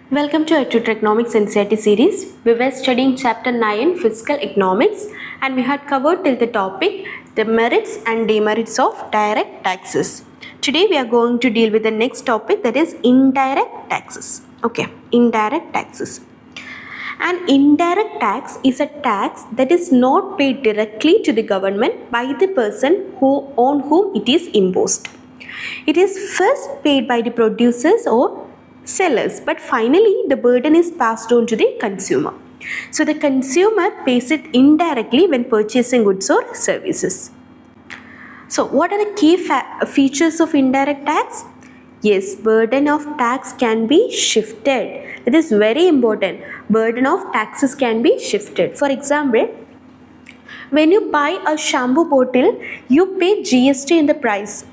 Welcome to i-TUTOR Economics NCERT series. We were studying chapter 9 Fiscal Economics and we had covered till the topic the merits and demerits of direct taxes. Today we are going to deal with the next topic, that is indirect taxes. Okay, indirect taxes. An indirect tax is a tax that is not paid directly to the government by the person on whom it is imposed. It is first paid by the producers or sellers, but finally the burden is passed on to the consumer. So the consumer pays it indirectly when purchasing goods or services. So what are the key features of indirect tax? Yes, burden of tax can be shifted. It is very important. Burden of taxes can be shifted. For example, when you buy a shampoo bottle, you pay GST in the price,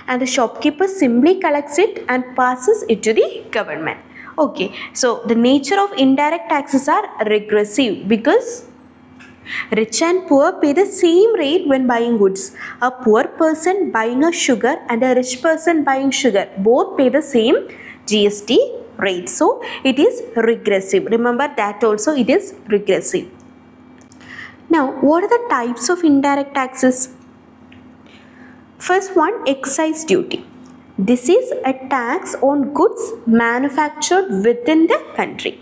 and the shopkeeper simply collects it and passes it to the government. Okay, so the nature of indirect taxes are regressive because rich and poor pay the same rate when buying goods. A poor person buying a sugar and a rich person buying sugar both pay the same GST rate. So it is regressive. Remember that also, it is regressive. Now, what are the types of indirect taxes? First one, excise duty. This is a tax on goods manufactured within the country.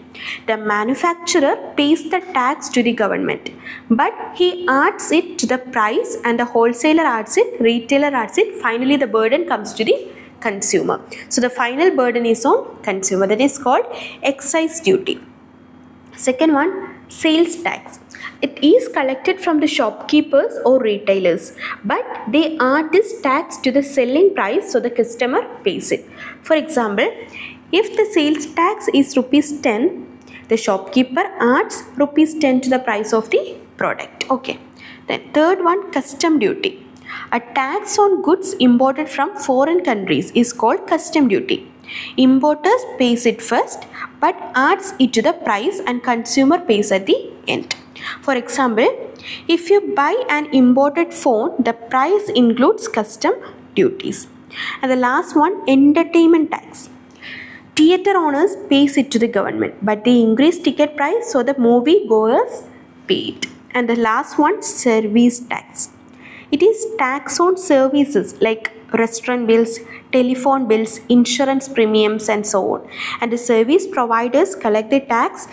The manufacturer pays the tax to the government, but he adds it to the price and the wholesaler adds it, retailer adds it. Finally, the burden comes to the consumer. So the final burden is on consumer. That is called excise duty. Second one, sales tax. It is collected from the shopkeepers or retailers, but they add this tax to the selling price, so the customer pays it. For example, if the sales tax is rupees 10, the shopkeeper adds rupees 10 to the price of the product. Okay. Then third one, custom duty. A tax on goods imported from foreign countries is called custom duty. Importers pays it first but adds it to the price and consumer pays at the end. For example, if you buy an imported phone, the price includes custom duties. And the last one, entertainment tax. Theatre owners pays it to the government, but they increase ticket price, so the movie goers pay it. And the last one, service tax. It is tax on services like restaurant bills, telephone bills, insurance premiums and so on. And the service providers collect the tax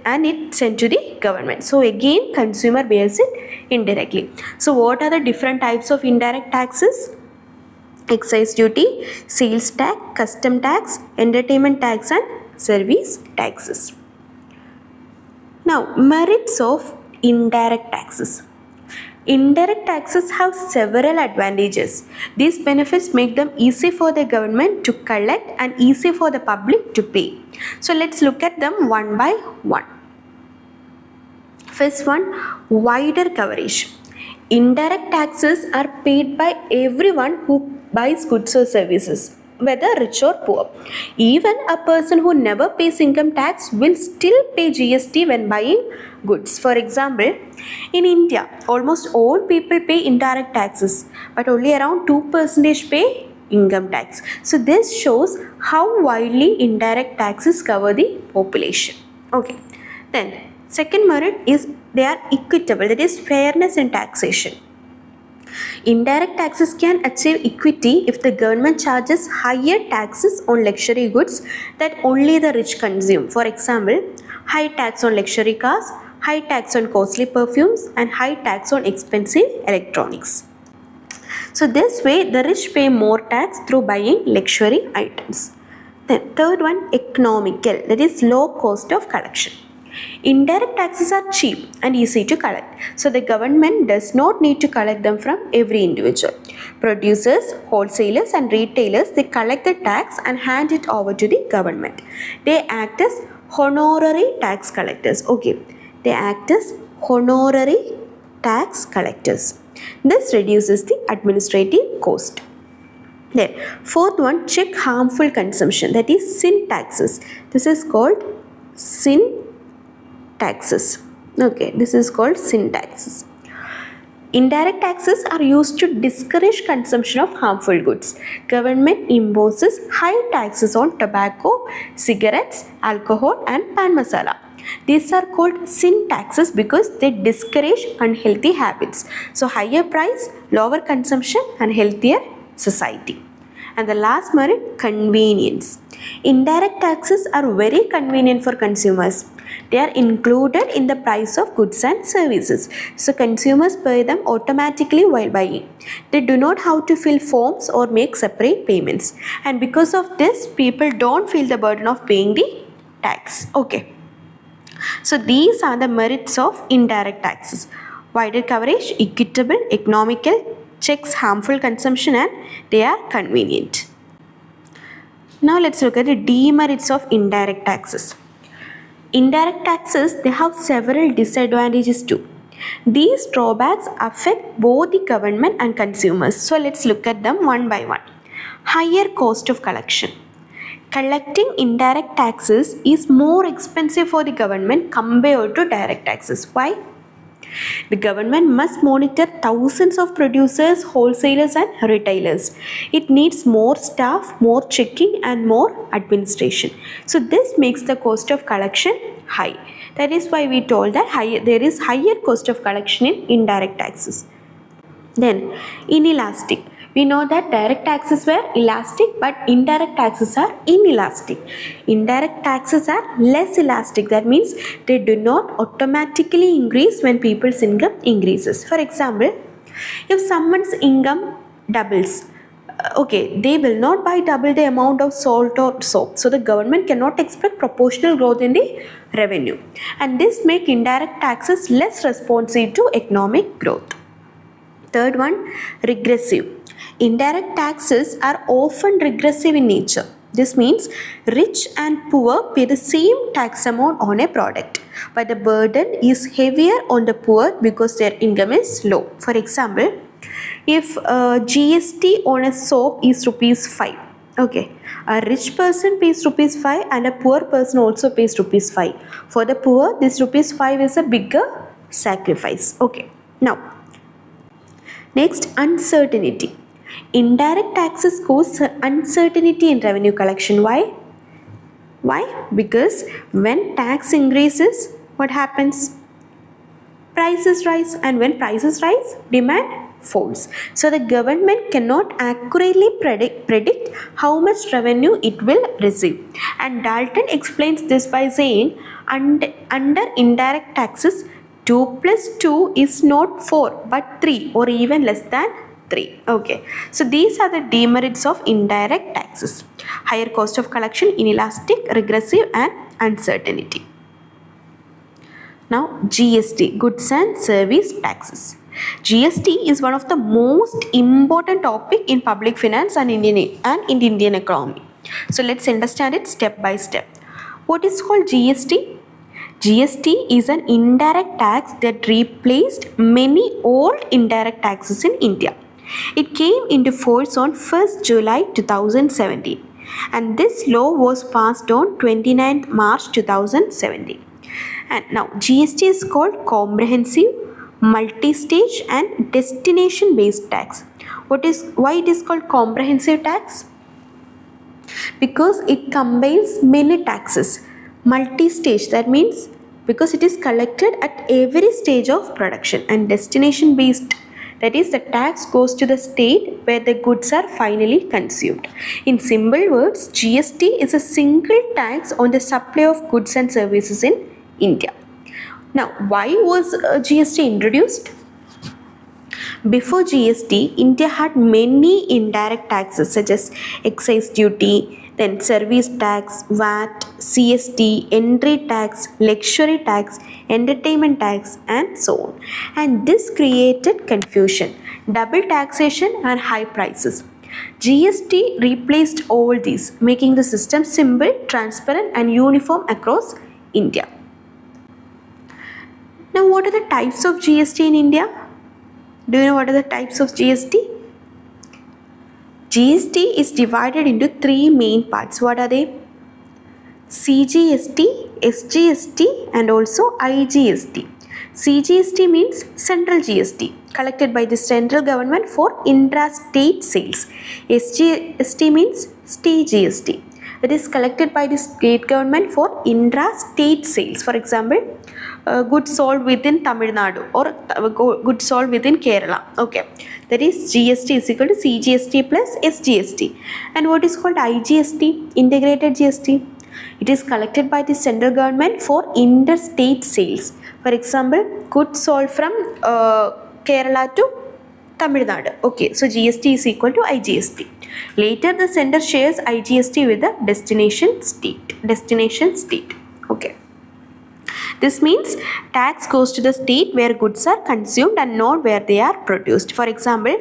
and it sent to the government. So again, consumer bears it indirectly. So what are the different types of indirect taxes? Excise duty, sales tax, custom tax, entertainment tax and service taxes. Now, merits of indirect taxes. Indirect taxes have several advantages. These benefits make them easy for the government to collect and easy for the public to pay. So let's look at them one by one. First one, wider coverage. Indirect taxes are paid by everyone who buys goods or services, whether rich or poor. Even a person who never pays income tax will still pay GST when buying goods. For example, in India, almost all people pay indirect taxes, but only around 2% pay income tax. So this shows how widely indirect taxes cover the population. Okay. Then, second merit is they are equitable, that is fairness in taxation. Indirect taxes can achieve equity if the government charges higher taxes on luxury goods that only the rich consume. For example, high tax on luxury cars, high tax on costly perfumes and high tax on expensive electronics. So this way the rich pay more tax through buying luxury items. Then third one, economical, that is low cost of collection. Indirect taxes are cheap and easy to collect, so the government does not need to collect them from every individual. Producers, wholesalers and retailers, they collect the tax and hand it over to the government. They act as honorary tax collectors. Okay, they act as honorary tax collectors. This reduces the administrative cost. Then fourth one, check harmful consumption, that is sin taxes. This is called sin taxes. Okay, this is called sin taxes. Indirect taxes are used to discourage consumption of harmful goods. Government imposes high taxes on tobacco, cigarettes, alcohol and pan masala. These are called sin taxes because they discourage unhealthy habits. So higher price, lower consumption and healthier society. And the last merit, convenience. Indirect taxes are very convenient for consumers. They are included in the price of goods and services. So consumers pay them automatically while buying. They do not have to fill forms or make separate payments. And because of this, people don't feel the burden of paying the tax. Okay. So these are the merits of indirect taxes. Wider coverage, equitable, economical, checks harmful consumption and they are convenient. Now let's look at the demerits of indirect taxes. Indirect taxes, they have several disadvantages too. These drawbacks affect both the government and consumers. So let's look at them one by one. Higher cost of collection. Collecting indirect taxes is more expensive for the government compared to direct taxes. Why? The government must monitor thousands of producers, wholesalers and retailers. It needs more staff, more checking and more administration. So this makes the cost of collection high. That is why we told that there is higher cost of collection in indirect taxes. Then inelastic. We know that direct taxes were elastic but indirect taxes are inelastic. Indirect taxes are less elastic. That means they do not automatically increase when people's income increases. For example, if someone's income doubles, they will not buy double the amount of salt or soap. So the government cannot expect proportional growth in the revenue. And this makes indirect taxes less responsive to economic growth. Third one, regressive. Indirect taxes are often regressive in nature. This means rich and poor pay the same tax amount on a product, but the burden is heavier on the poor because their income is low. For example, if GST on a soap is ₹5, a rich person pays ₹5 and a poor person also pays ₹5. For the poor, this ₹5 is a bigger sacrifice. Now, next, uncertainty. Indirect taxes cause uncertainty in revenue collection. Why? Because when tax increases, what happens? Prices rise, and when prices rise, demand falls. So the government cannot accurately predict how much revenue it will receive. And Dalton explains this by saying, under indirect taxes, 2 plus 2 is not 4 but 3 or even less than 3. So these are the demerits of indirect taxes. Higher cost of collection, inelastic, regressive and uncertainty. Now GST, goods and service taxes. GST is one of the most important topic in public finance and in Indian economy. So let's understand it step by step. What is called GST? GST is an indirect tax that replaced many old indirect taxes in India. It came into force on 1st July 2017 and this law was passed on 29th March 2017. And now GST is called comprehensive, multi-stage and destination based tax. Why it is called comprehensive tax? Because it combines many taxes. Multi-stage, that means because it is collected at every stage of production, and destination based, that is the tax goes to the state where the goods are finally consumed. In simple words, GST is a single tax on the supply of goods and services in India. Now, why was GST introduced? Before GST, India had many indirect taxes such as excise duty, then service tax, VAT, CST, entry tax, luxury tax, entertainment tax and so on. And this created confusion, double taxation and high prices. GST replaced all these, making the system simple, transparent and uniform across India. Now, what are the types of GST in India? Do you know what are the types of GST? GST is divided into 3 main parts. What are they? CGST, SGST and also IGST. CGST means central GST. collected by the central government for intra-state sales. SGST means state GST. It is collected by the state government for intra-state sales. For example, goods sold within Tamil Nadu or goods sold within Kerala. Okay, that is GST is equal to CGST plus SGST. And what is called IGST, integrated GST? It is collected by the central government for interstate sales. For example, goods sold from Kerala to Tamil Nadu. Okay, so GST is equal to IGST. Later, the sender shares IGST with the destination state. Okay. This means tax goes to the state where goods are consumed and not where they are produced. For example,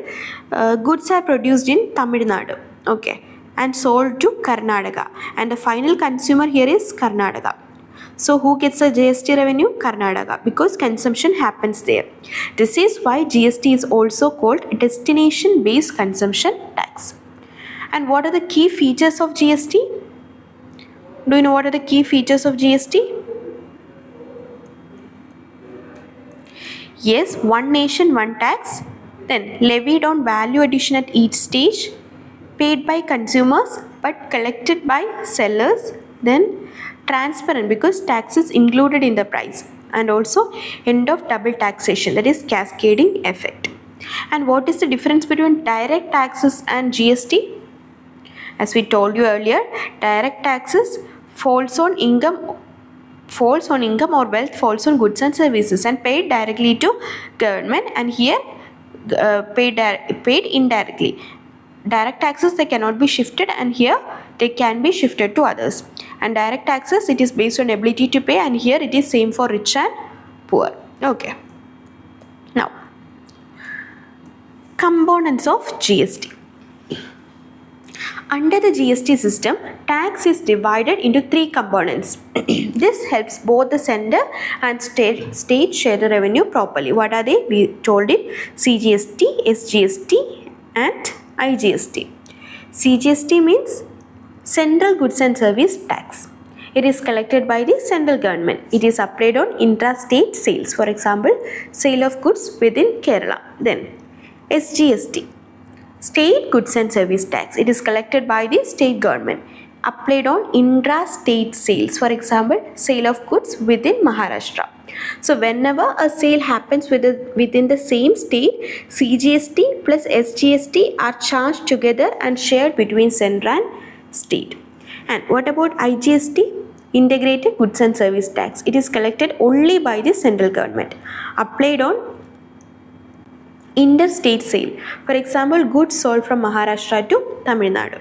goods are produced in Tamil Nadu. Okay, and sold to Karnataka, and the final consumer here is Karnataka. So who gets the GST revenue? Karnataka, because consumption happens there. This is why GST is also called destination based consumption tax. And what are the key features of GST? Do you know what are the key features of GST? Yes, one nation, one tax, then levied on value addition at each stage, paid by consumers but collected by sellers, then transparent because tax is included in the price, and also end of double taxation, that is cascading effect. And what is the difference between direct taxes and GST? As we told you earlier, direct taxes falls on income or wealth, falls on goods and services and paid directly to government, and here paid indirectly. Direct taxes, they cannot be shifted, and here they can be shifted to others. And direct taxes, it is based on ability to pay, and here it is same for rich and poor. Okay. Now, components of GST. Under the GST system, tax is divided into 3 components. This helps both the sender and state share the revenue properly. What are they? We told it: CGST, SGST and IGST. CGST means Central Goods and Service Tax. It is collected by the central government. It is applied on intra-state sales. For example, sale of goods within Kerala. Then SGST, State Goods and Service Tax. It is collected by the state government, applied on intra-state sales. For example, sale of goods within Maharashtra. So whenever a sale happens within the same state, CGST plus SGST are charged together and shared between center and state. And what about IGST? Integrated Goods and Service Tax. It is collected only by the central government, applied on interstate sale. For example, goods sold from Maharashtra to Tamil Nadu.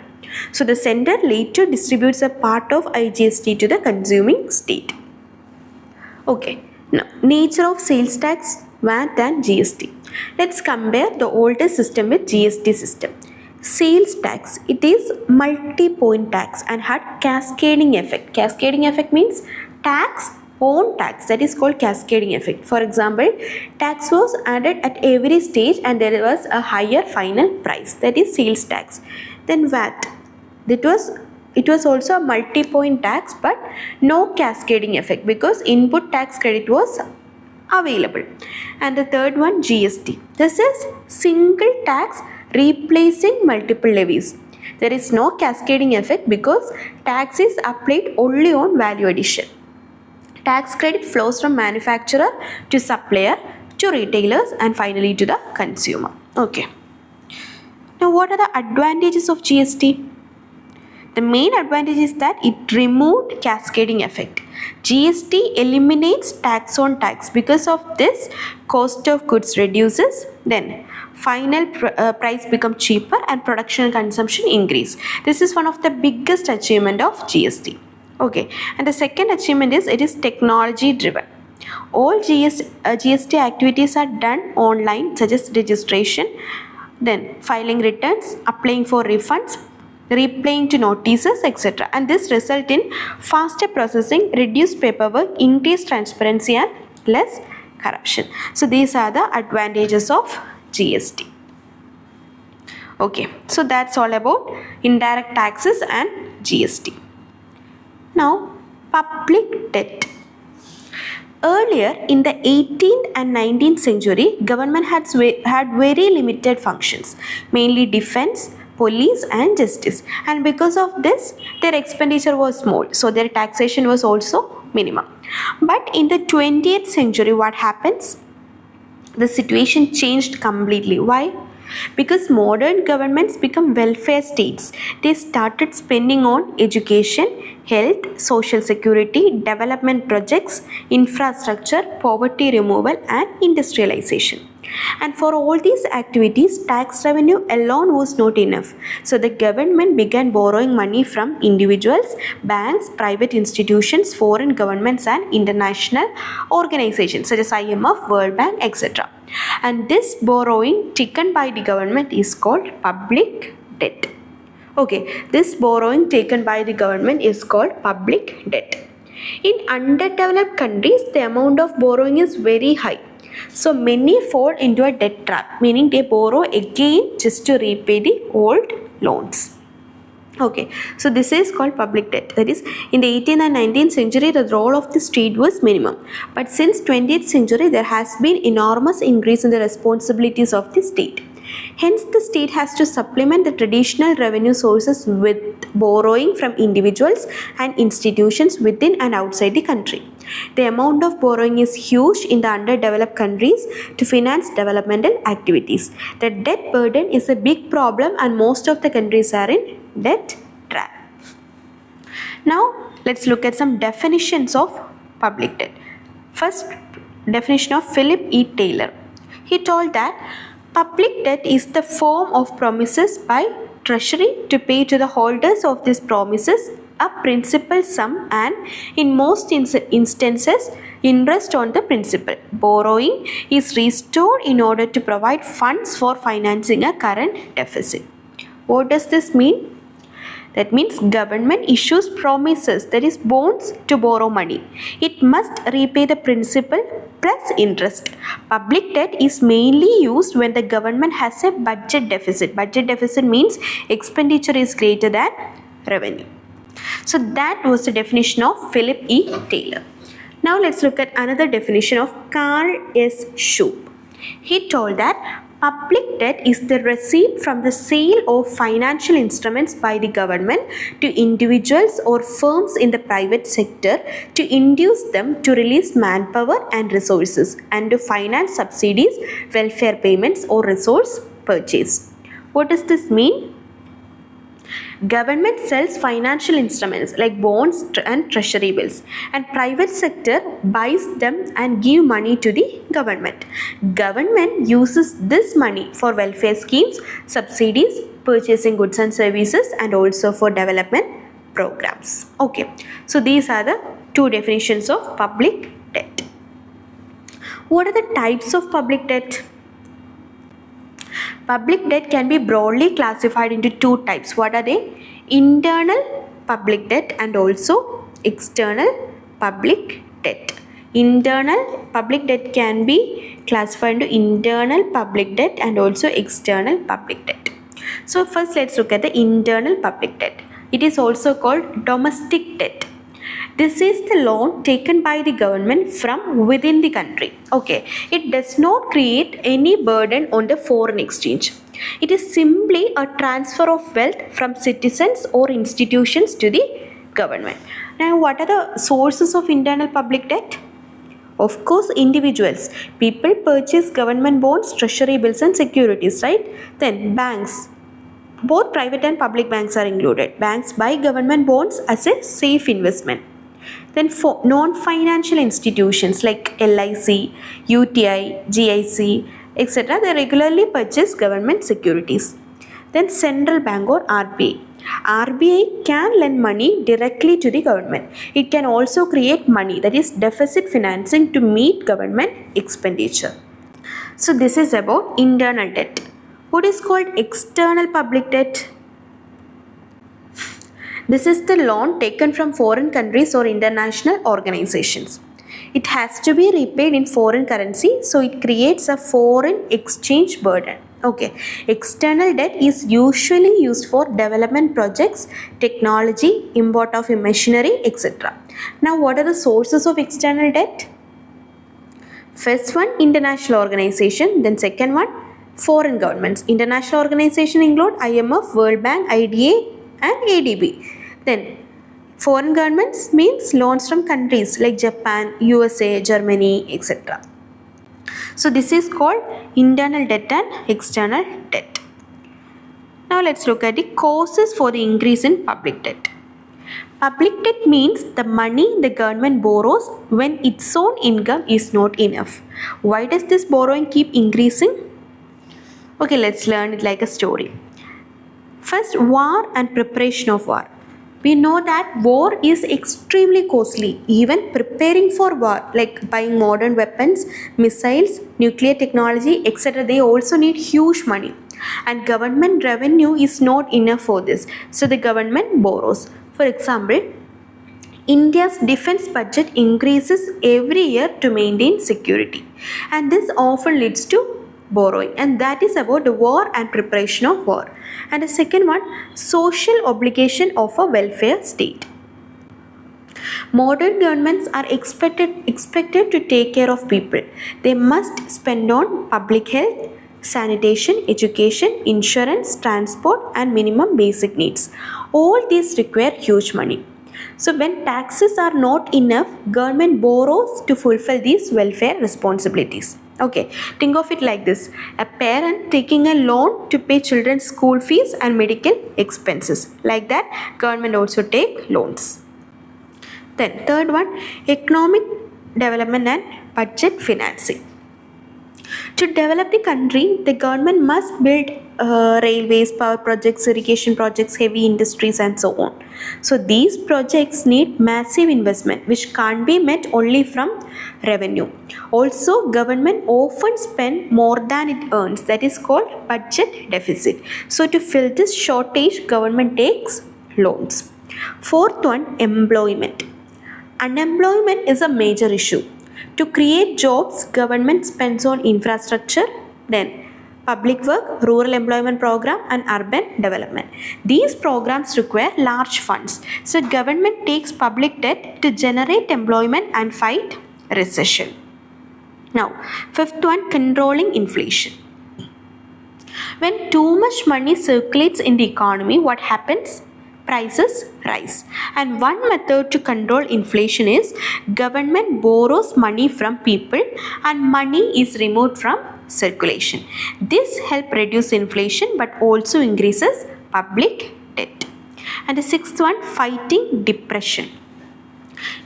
So the sender later distributes a part of IGST to the consuming state. Okay. Now, nature of sales tax, VAT and GST. Let's compare the older system with GST system. Sales tax, it is multi-point tax and had cascading effect. Cascading effect means tax on tax, that is called cascading effect. For example, tax was added at every stage and there was a higher final price, that is sales tax. Then VAT, it was also a multi-point tax but no cascading effect because input tax credit was available. And the third one, GST. This is single tax replacing multiple levies. There is no cascading effect because tax is applied only on value addition. Tax credit flows from manufacturer to supplier to retailers and finally to the consumer. Okay. Now, what are the advantages of GST? The main advantage is that it removed cascading effect. GST eliminates tax on tax. Because of this, cost of goods reduces, then final price becomes cheaper and production and consumption increase. This is one of the biggest achievement of GST. Okay, and the second achievement is it is technology driven. All GST activities are done online, such as registration, then filing returns, applying for refunds, replying to notices, etc. And this result in faster processing, reduced paperwork, increased transparency and less corruption. So these are the advantages of GST. Okay, so that's all about indirect taxes and GST. Now, public debt. Earlier, in the 18th and 19th century, government had very limited functions, mainly defense, police and justice, and because of this their expenditure was small, so their taxation was also minimum. But in the 20th century, what happens? The situation changed completely. Why? Because modern governments become welfare states. They started spending on education, health, social security, development projects, infrastructure, poverty removal and industrialization. And for all these activities, tax revenue alone was not enough. So the government began borrowing money from individuals, banks, private institutions, foreign governments and international organizations such as IMF, World Bank, etc. And this borrowing taken by the government is called public debt. Okay, this borrowing taken by the government is called public debt. In underdeveloped countries, the amount of borrowing is very high. So many fall into a debt trap, meaning they borrow again just to repay the old loans. Okay, so this is called public debt. That is, in the 18th and 19th century, the role of the state was minimum. But since 20th century, there has been enormous increase in the responsibilities of the state. Hence, the state has to supplement the traditional revenue sources with borrowing from individuals and institutions within and outside the country. The amount of borrowing is huge in the underdeveloped countries to finance developmental activities. The debt burden is a big problem and most of the countries are in debt trap. Now, let's look at some definitions of public debt. First definition of Philip E. Taylor. He told that public debt is the form of promises by Treasury to pay to the holders of these promises a principal sum and in most instances interest on the principal. Borrowing is restored in order to provide funds for financing a current deficit. What does this mean? That means government issues promises, that is bonds, to borrow money. It must repay the principal plus interest. Public debt is mainly used when the government has a budget deficit. Budget deficit means expenditure is greater than revenue. So that was the definition of Philip E. Taylor. Now let's look at another definition of Carl S. Shoup. He told that public debt is the receipt from the sale of financial instruments by the government to individuals or firms in the private sector to induce them to release manpower and resources and to finance subsidies, welfare payments or resource purchase. What does this mean? Government sells financial instruments like bonds and treasury bills, and private sector buys them and give money to the government. Government uses this money for welfare schemes, subsidies, purchasing goods and services, and also for development programs. Okay, so these are the two definitions of public debt. What are the types of public debt? Public debt can be broadly classified into two types. What are they? Internal public debt and also external public debt. Internal public debt can be classified into internal public debt and also external public debt. So first let's look at the internal public debt. It is also called domestic debt. This is the loan taken by the government from within the country. Okay, it does not create any burden on the foreign exchange. It is simply a transfer of wealth from citizens or institutions to the government. Now, what are the sources of internal public debt? Of course, individuals. People purchase government bonds, treasury bills and securities, right? Then banks. Both private and public banks are included. Banks buy government bonds as a safe investment. Then for non-financial institutions like LIC, UTI, GIC, etc., they regularly purchase government securities. Then central bank or RBI. RBI can lend money directly to the government. It can also create money, that is deficit financing, to meet government expenditure. So this is about internal debt. What is called external public debt? This is the loan taken from foreign countries or international organizations. It has to be repaid in foreign currency, so it creates a foreign exchange burden. Okay, external debt is usually used for development projects, technology, import of machinery, etc. Now, what are the sources of external debt? First one, international organization. Then second one, foreign governments. International organization include IMF, World Bank, IDA and ADB. Then foreign governments means loans from countries like Japan, USA, Germany, etc. So this is called internal debt and external debt. Now let's look at the causes for the increase in public debt. Public debt means the money the government borrows when its own income is not enough. Why does this borrowing keep increasing? Okay, let's learn it like a story. First, war and preparation of war. We know that war is extremely costly. Even preparing for war, like buying modern weapons, missiles, nuclear technology, etc., they also need huge money. And government revenue is not enough for this. So the government borrows. For example, India's defense budget increases every year to maintain security. And this often leads to borrowing, and that is about the war and preparation of war. And the second one, social obligation of a welfare state. Modern governments are expected to take care of people. They must spend on public health, sanitation, education, insurance, transport and minimum basic needs. All these require huge money. So when taxes are not enough, government borrows to fulfill these welfare responsibilities. Okay, think of it like this. A parent taking a loan to pay children's school fees and medical expenses. Like that, government also take loans. Then third one, economic development and budget financing. To develop the country, the government must build railways, power projects, irrigation projects, heavy industries and so on. So these projects need massive investment which can't be met only from revenue. Also, government often spend more than it earns. That is called budget deficit. So to fill this shortage, government takes loans. Fourth one, employment. Unemployment is a major issue. To create jobs, government spends on infrastructure, then public work, rural employment program and urban development. These programs require large funds. So government takes public debt to generate employment and fight recession. Now, fifth one, controlling inflation. When too much money circulates in the economy, what happens? Prices rise. And one method to control inflation is government borrows money from people and money is removed from circulation. This helps reduce inflation but also increases public debt. And the sixth one, fighting depression.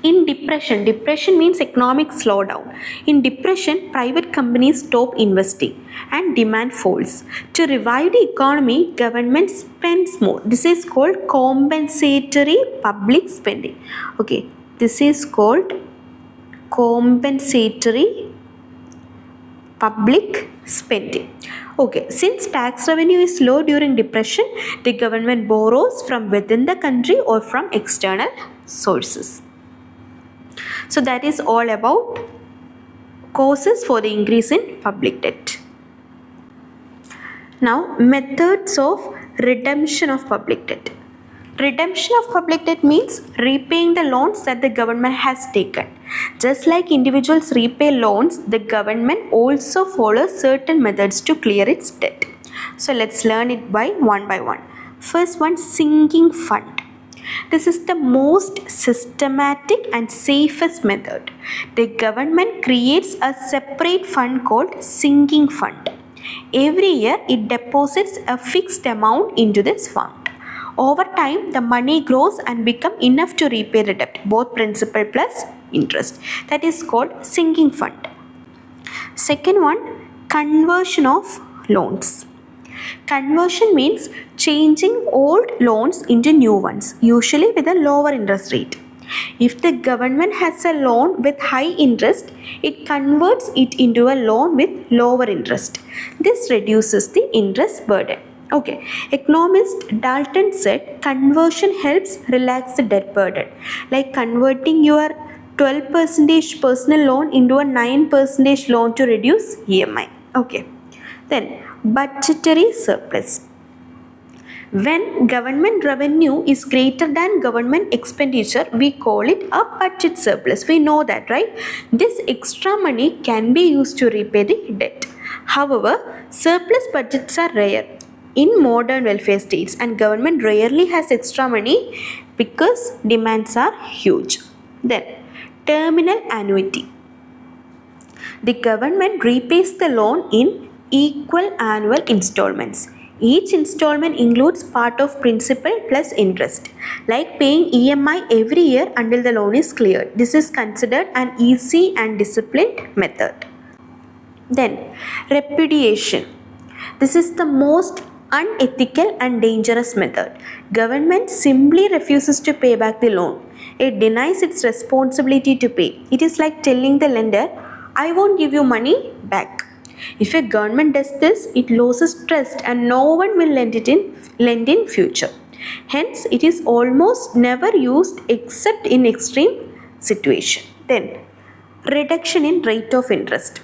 In depression means economic slowdown. In depression, private companies stop investing and demand falls. To revive the economy, government spends more. This is called compensatory public spending. Okay, this is called compensatory public spending. Okay, since tax revenue is low during depression, the government borrows from within the country or from external sources. So that is all about causes for the increase in public debt. Now, methods of redemption of public debt. Redemption of public debt means repaying the loans that the government has taken. Just like individuals repay loans, the government also follows certain methods to clear its debt. So let's learn it by one. First one, sinking fund. This is the most systematic and safest method. The government creates a separate fund called sinking fund. Every year, it deposits a fixed amount into this fund. Over time, the money grows and becomes enough to repay the debt, both principal plus interest. That is called sinking fund. Second one, conversion of loans. Conversion means changing old loans into new ones, usually with a lower interest rate. If the government has a loan with high interest, it converts it into a loan with lower interest. This reduces the interest burden. Okay, economist Dalton said conversion helps relax the debt burden, like converting your 12% personal loan into a 9% loan to reduce EMI. Okay, then budgetary surplus. When government revenue is greater than government expenditure, we call it a budget surplus. We know that, right? This extra money can be used to repay the debt. However, surplus budgets are rare in modern welfare states, and government rarely has extra money because demands are huge. Then, terminal annuity. The government repays the loan in equal annual installments. Each installment includes part of principal plus interest, like paying EMI every year until the loan is cleared. This is considered an easy and disciplined method. Then, repudiation. This is the most unethical and dangerous method. Government simply refuses to pay back the loan. It denies its responsibility to pay. It is like telling the lender, I won't give you money back. If a government does this, it loses trust and no one will lend in future. Hence, it is almost never used except in extreme situation. Then, reduction in rate of interest.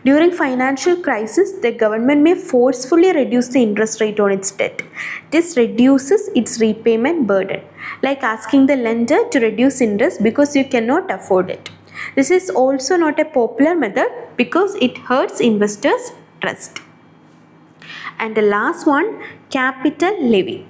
During financial crisis, the government may forcefully reduce the interest rate on its debt. This reduces its repayment burden, like asking the lender to reduce interest because you cannot afford it. This is also not a popular method because it hurts investors' trust. And the last one, capital levy.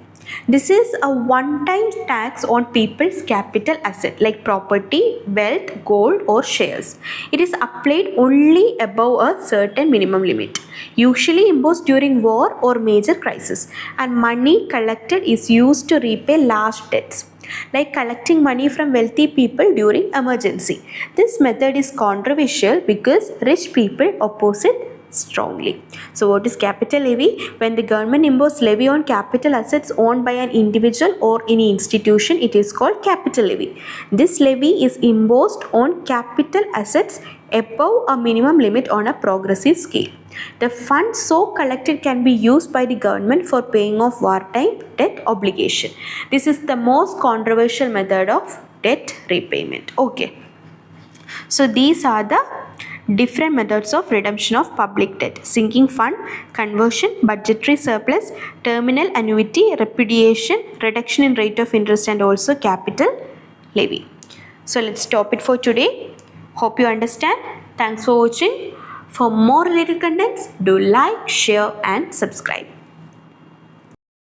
This is a one-time tax on people's capital asset like property, wealth, gold or shares. It is applied only above a certain minimum limit, usually imposed during war or major crisis, and money collected is used to repay large debts, like collecting money from wealthy people during emergency. This method is controversial because rich people oppose it strongly. So what is capital levy? When the government imposes levy on capital assets owned by an individual or any institution, it is called capital levy. This levy is imposed on capital assets above a minimum limit on a progressive scale. The funds so collected can be used by the government for paying off wartime debt obligation. This is the most controversial method of debt repayment. Okay. So these are the different methods of redemption of public debt: sinking fund, conversion, budgetary surplus, terminal annuity, repudiation, reduction in rate of interest, and also capital levy. So let's stop it for today. Hope you understand. Thanks for watching. For more related contents, do like, share and subscribe.